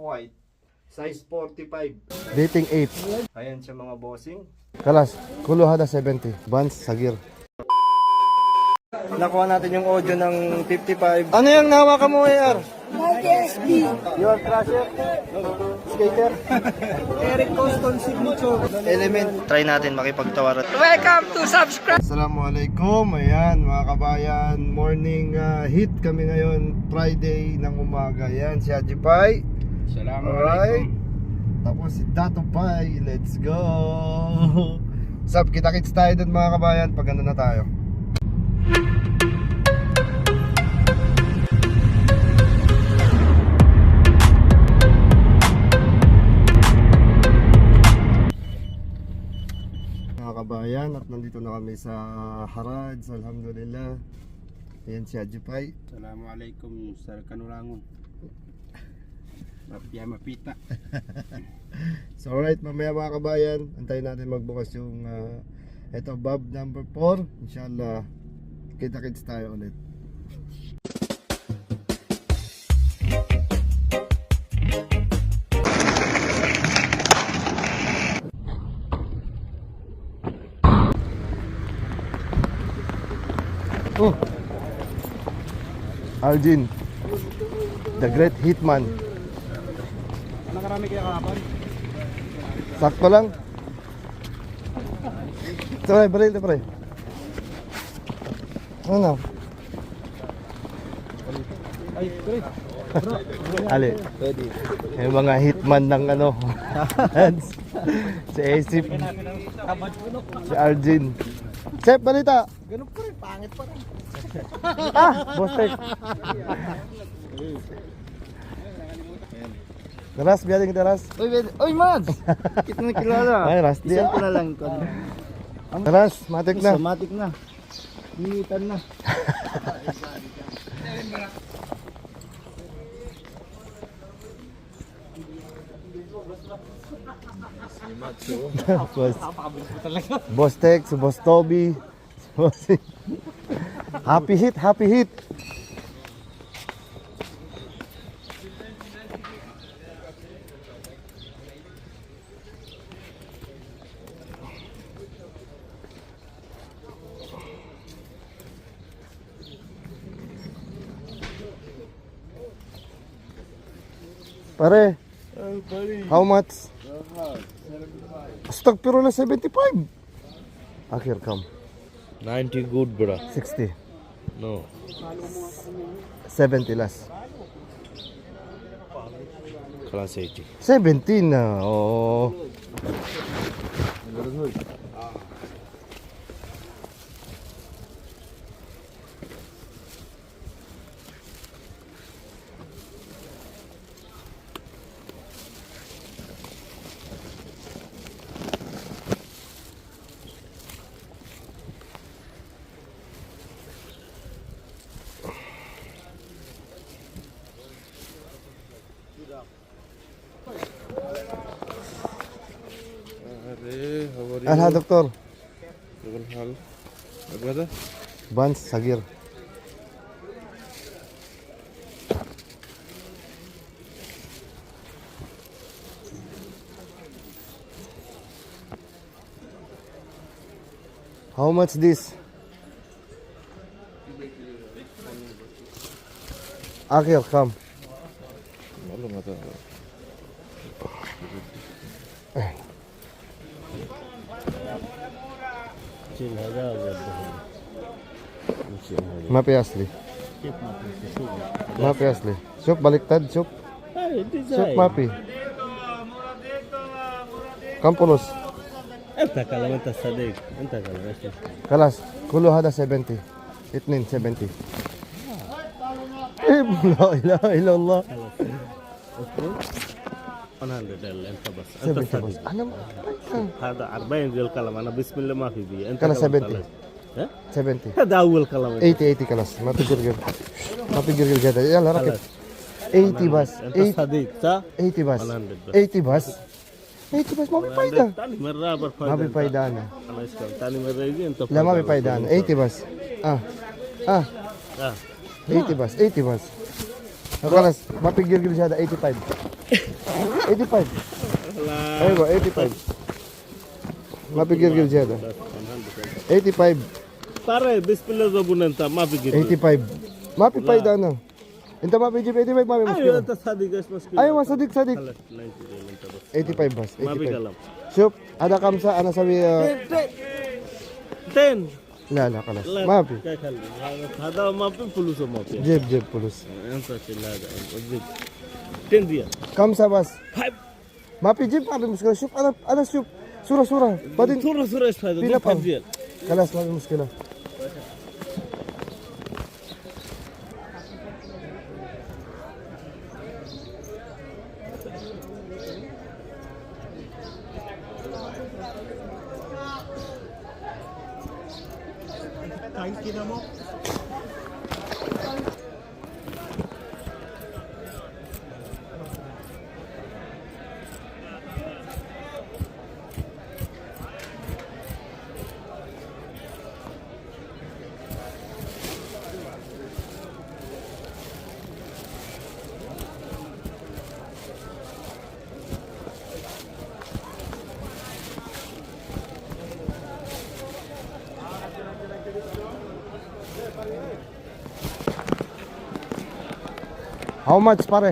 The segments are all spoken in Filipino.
white. Size 45. Dating 8. Ayan siya mga bossing. Kalas, kuluhada 70. Vans, Sagir. Nakuha natin yung audio ng 55. Ano yung nahawakan mo, AR? Your crusher. Skater. Eric Coston signature. Element. Try natin makipagtawaran. Welcome to subscribe. Assalamualaikum. Ayan, mga kabayan. Morning heat kami ngayon. Friday ng umaga. Ayan, si Haji Pai. Alright. Tapos si Dato Pai. Let's go. Sab, kita-kits tayo dun mga kabayan. Pag ano na tayo. Kabayan, at nandito na kami sa Haraj. Alhamdulillah. Ayan si Haji Pai. Assalamualaikum sa Kanulangon. Mapita. So alright, mamaya mga kabayan, antayin natin magbukas yung ito, Bob number 4. Inshallah, kita-kits tayo ulit. Oh, Arjun, the great hitman. Nakarami kaya kahapon? Sakto lang. Pre, pre. Ano? Ay, pre. Ali. Yung mga hitman ng ano. Si Asip. Si Arjun. Chef, balita. Ganun pa rin, pangit pa rin. Bostek. Teras, biaring teras. Oy, Mads! Kita na kilala. Ay, ras dia. Isang ko na lang. Teras, matik na. Somatic na. Limitan na. Bostek, si Boss Toby. Happy hit. Pare, how much? Stock pero na 75. Akhir kam. 90 good, bro. 60. No. 70 last. Class 80. 17 na. Oh. Alha, doktor. Vans, Sagir. How much this? Akhir, come. Mapi asli. Mapi asli. Shop baliktad, shop. Shop mapi. Kampulos. انت كلام انت الصديق انت كلام ايش Kalas, kulo hada 70. Itnin 70. La ilaha illallah. 100 انت بس 70 انت bos. الصديق Ano? هذا 40 ذي الكلام انا بسم الله ما في بي انت Kala كلام 70. خلاص. ها 70. هذا اول كلام 80 kalas. Mapi girgir gada. Yalla rakit. 80 bas. انت الصديق صح 80 bas. 100 بس 80 bas. 80 bas mapi paida. ثاني مره برفع Mapi paida na. انا اسكت ثاني مره يجي انت La mapi paida na. 80 bas. Ah. 80 bas. 80 bas. Kalas, mapigil gil siya 85. 85. Ayun ba, 85. Mapigil gil siya 85. Pare, bismillah zabunanta, mapigil. 85. Mapipay daw na. Inta mapigil 85 mapi Ayo, muskila. tas sadik guys, mas Ayaw masadik sadik. 85 bas. 85. Mapikalam. Sup, ada kamsa ana sabi 10. la kalas. Mapi. काय खाल्लं साधा मापी पुलुस मापी Jeb pulus. यांचा चिल्ला अगदी 10 दिया Kamsa bas. 5 Mapi jeb mapi muskila. Sup ana sup. Sura. Badin थोड़ा थोड़ा फायदा Pila pa? 5 दिया kalas mapi muskila. How much pare?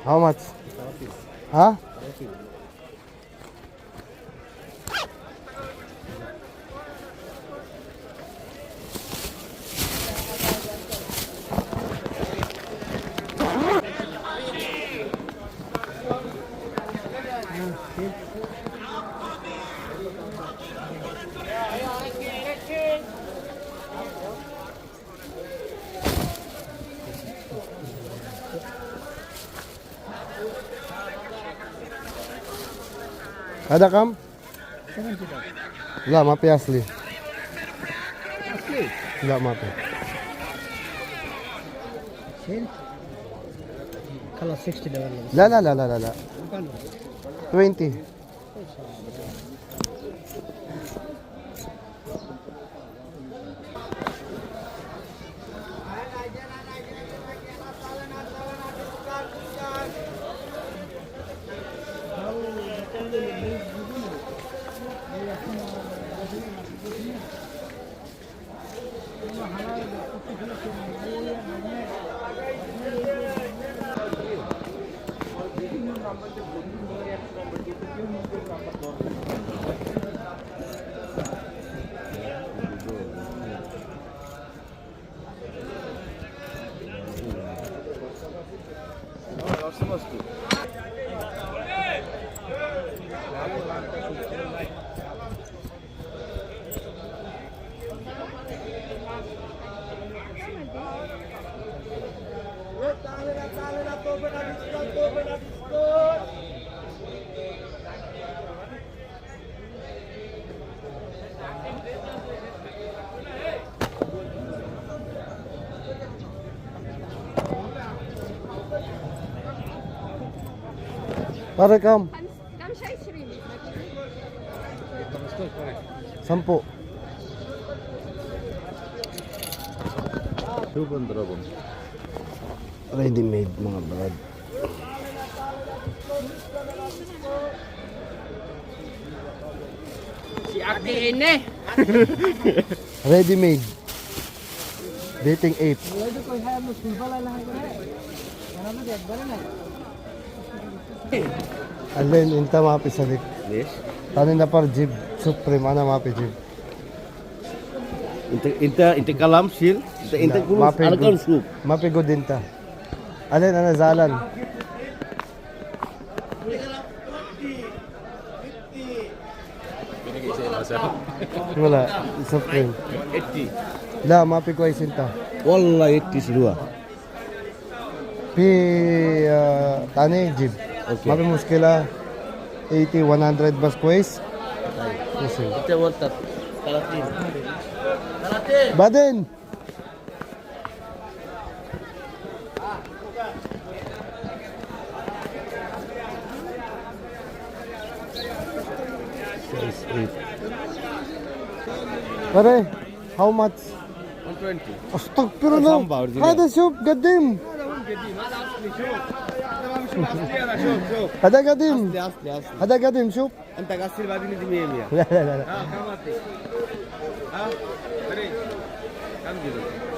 How much? Huh? Ada kam? La mapi asli. La mapi. Kalau 60 daw lang. La. 20. Pare kam? كم شيء 20 10. Ready made mga brad. Si Ate Ine. Ready made. Dating ape. Alin inta mapi salik. Yes. Tanin na par jib supreme ana mapi jib. Inta kalam sil, inta kulus, Mapi alakal good. soup. Mapi good dinta. Alin ana zalan. Wala, supreme. 80. La mapi ko ay sinta. Wallah 80 silua. Pi tani jib. Okay. Mapi muskila 80 100 bas quest. Yes. Kita wantat. Kalatin. Baden. Size 8. Pare, how much? 120. Astagfirullah. Samba original. هذا شوف قديم. شوف هذا قديم. اصلي هذا قديم شوف. انت غسل بعدين دي 100 لا لا لا لا.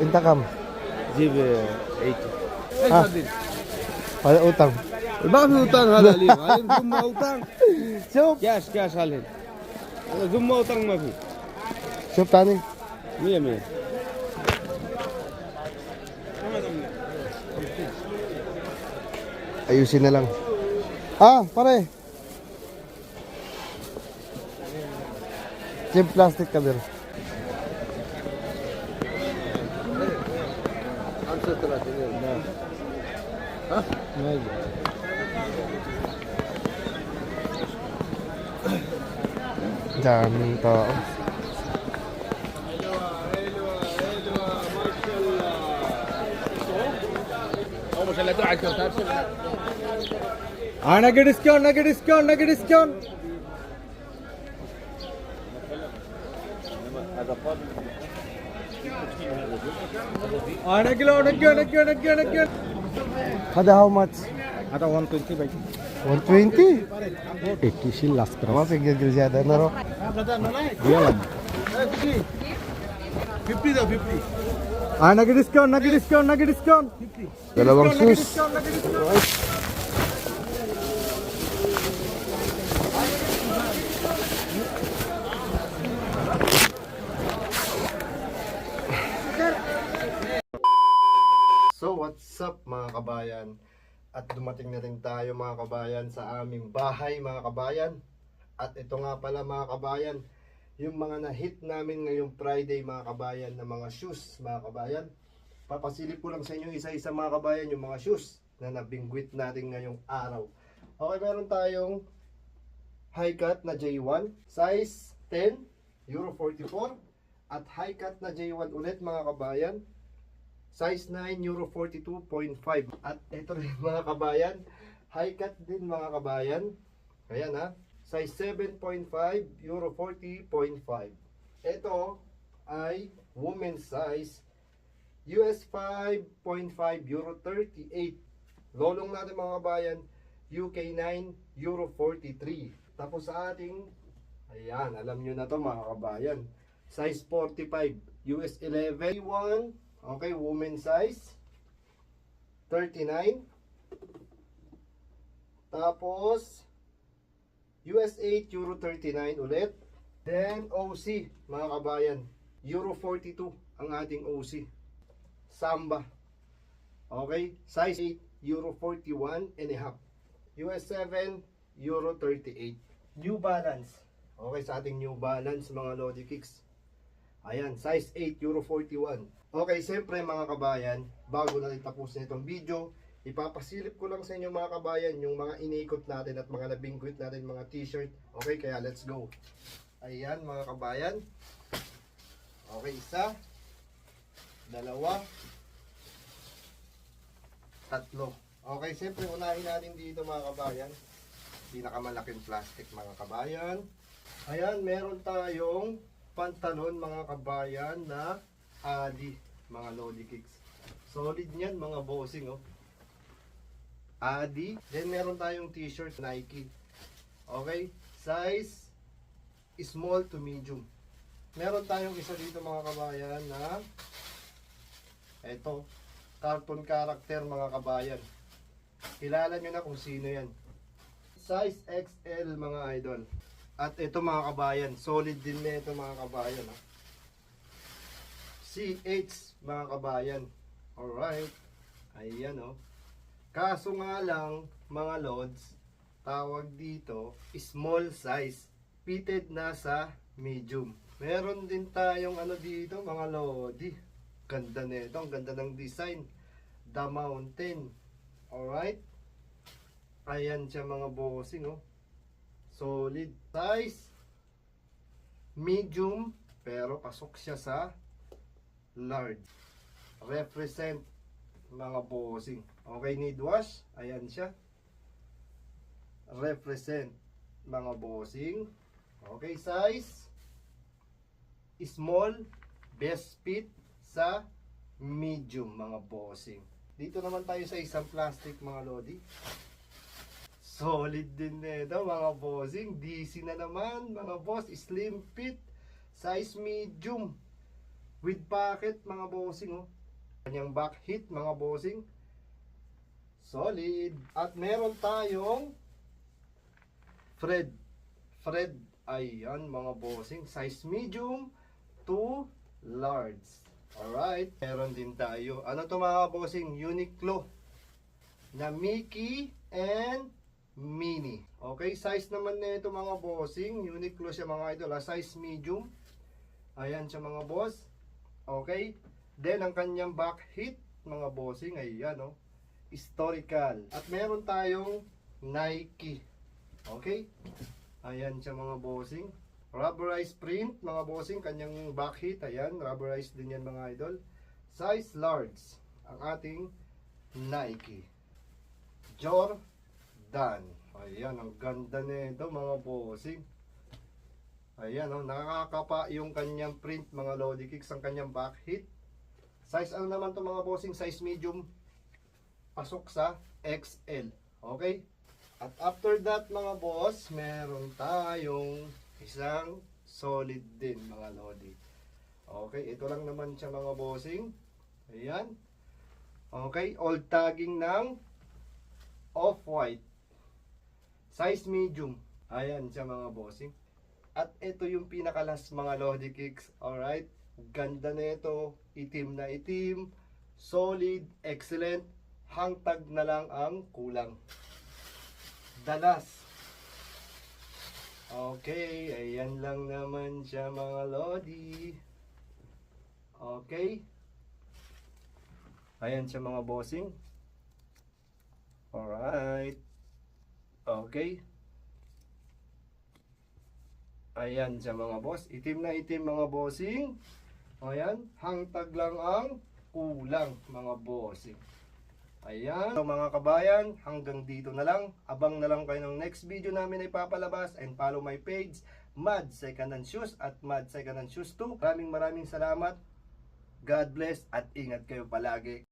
انت كم؟ جيب 80. ها. هذا اوتang. ما في اوتان هذا عليهم ثم اوتان شوف كاش عليهم هذا ثم اوتان ما في شوف تاني. 100 Ayusin na lang. Ah, pare. Yung plastic ka din. Daming tao. نجي ديسكاونت نجي Kada how much? هذا 120 भाई 120? 80 शील लास्ट कर Mas gigil zyada na ro. दिया लम 50 दो 50 नगे discount Dalawang shoes. So what's up mga kabayan? At dumating na rin tayo mga kabayan sa aming bahay mga kabayan. At ito nga pala mga kabayan, yung mga na-hit namin ngayong Friday mga kabayan na mga shoes mga kabayan. Papasilip ko lang sa inyo isa-isa mga kabayan yung mga shoes na nabingwit natin ngayong araw. Okay, meron tayong high cut na J1, size 10, Euro 44. At high cut na J1 ulit mga kabayan, size 9, Euro 42.5. At ito rin mga kabayan, high cut din mga kabayan. Ayan ha, size 7.5, Euro 40.5. Ito ay women's size, US 5.5, Euro 38. Lolong natin mga kabayan, UK 9, Euro 43. Tapos sa ating, ayan, alam nyo na to mga kabayan, size 45, US 11, 1. Okay, women's size 39. Tapos US 8, Euro 39 ulit. Then OC mga kabayan, Euro 42 ang ating OC. Samba. Okay, size 8, Euro 41 and a half. US 7, Euro 38. New Balance. Okay, sa ating New Balance mga Lodi Kicks. Ayan, size 8, Euro 41. Okay, siyempre mga kabayan, bago natin tapusin itong video, ipapasilip ko lang sa inyo mga kabayan yung mga inikot natin at mga nabingwit natin mga t-shirt. Okay, kaya let's go. Ayan mga kabayan. Okay, isa, dalawa, tatlo. Okay, siyempre unahin natin dito mga kabayan, pinakamalaking plastic mga kabayan. Ayan, meron tayong pantalon mga kabayan na Adi, mga Lodi Kicks. Solid niyan mga bossing oh. Adi. Then meron tayong t-shirt Nike. Okay, size small to medium. Meron tayong isa dito mga kabayan na eto, cartoon character mga kabayan. Kilala nyo na kung sino yan. Size XL mga idol. At ito mga kabayan, solid din na ito mga kabayan oh. CH mga kabayan. Alright. Ayan oh. Kaso nga lang mga lods, tawag dito small size. Fitted na sa medium. Meron din tayong ano dito mga lodi. Ganda nito, ang ganda ng design. The Mountain. Alright. Ayan siya mga bossing oh. Solid size medium pero pasok siya sa large. Represent mga bossing. Okay, need wash. Ayan siya. Represent mga bossing. Okay, size small, best fit sa medium mga bossing. Dito naman tayo sa isang plastic mga lodi. Solid din nito mga bossing. DC na naman mga boss. Slim fit. Size medium. With pocket mga bossing. Oh. Kanyang back hit mga bossing. Solid. At meron tayong Fred. Ayan mga bossing. Size medium to large. Alright. Meron din tayo. Ano to mga bossing? Uniqlo. Na Mickey and Mini. Okay. Size naman nito mga bossing. Uniqlo siya mga idol. Size medium. Ayan siya mga boss. Okay. Then ang kanyang back hit mga bossing. Ayan o. Historical. At meron tayong Nike. Okay. Ayan siya mga bossing. Rubberized print mga bossing. Kanyang back hit. Ayan. Rubberized din yan mga idol. Size large. Ang ating Nike. Jordan. Ayan. Ang ganda nito mga bossing. Ayan. Oh, nakakapa yung kanyang print mga Lodi Kicks. Ang kanyang back hit. Size ano naman to mga bossing? Size medium. Pasok sa XL. Okay. At after that mga boss, meron tayong isang solid din mga lodi. Okay, ito lang naman siya mga bossing. Ayan. Okay, old tagging ng off-white. Size medium. Ayan siya mga bossing. At ito yung pinakalas mga lodi kicks. Alright, ganda na ito. Itim na itim. Solid, excellent. Hangtag na lang ang kulang. Dalas. Okay, ayan lang naman siya mga lodi. Okay. Ayan siya mga bossing. Alright. Okay. Ayan siya mga boss. Itim na itim mga bossing. Ayan. Hangtag lang ang kulang mga bossing. Ayan. So mga kabayan, hanggang dito na lang. Abang na lang kayo ng next video namin ay papalabas. And follow my page, Mad Second Hand Shoes at Mad Second Hand Shoes 2. Maraming salamat. God bless at ingat kayo palagi.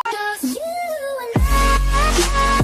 Just you and I.